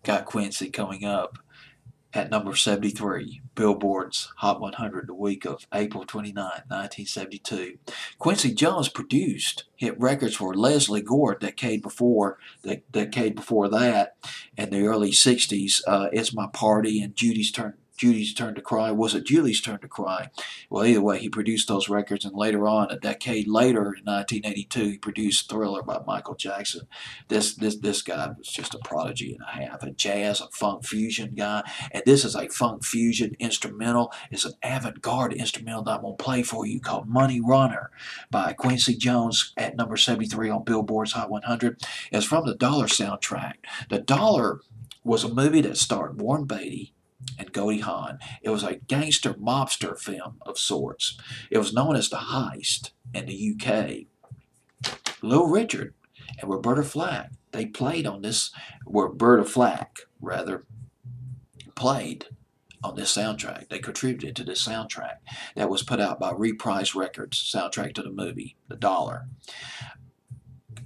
got Quincy coming up at number 73, Billboard's Hot 100, the week of April 29, 1972. Quincy Jones produced hit records for Leslie Gore decade before that, in the early 60s. It's My Party and Judy's Turn to Cry. Was it Julie's Turn to Cry? Well, either way, he produced those records, and later on, a decade later, in 1982, he produced Thriller by Michael Jackson. This guy was just a prodigy and a half. A jazz, a funk fusion guy, and this is a funk fusion instrumental. It's an avant-garde instrumental that I'm going to play for you called Money Runner by Quincy Jones at number 73 on Billboard's Hot 100. It's from the Dollar soundtrack. The Dollar was a movie that starred Warren Beatty and Goldie Hawn. It was a gangster mobster film of sorts. It was known as The Heist in the UK. Little Richard and Roberta Flack, they played on this, Roberta Flack, rather, played on this soundtrack. They contributed to this soundtrack that was put out by Reprise Records, soundtrack to the movie, The Dollar.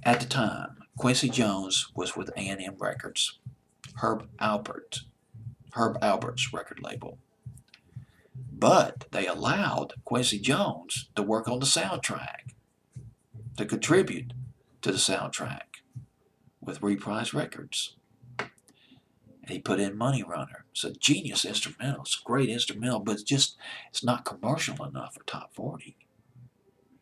At the time, Quincy Jones was with A&M Records, Herb Alpert's record label. But they allowed Quincy Jones to work on the soundtrack, to contribute to the soundtrack with Reprise Records. And he put in Money Runner. It's a genius instrumental. It's a great instrumental, but it's not commercial enough for top 40.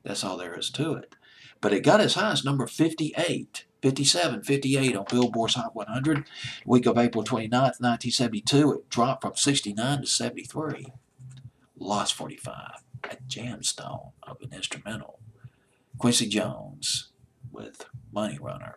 That's all there is to it. But it got as high as number 58, 57, 58 on Billboard's Hot 100. Week of April 29th, 1972, it dropped from 69 to 73. Lost 45, a jamstone of an instrumental. Quincy Jones with Money Runner.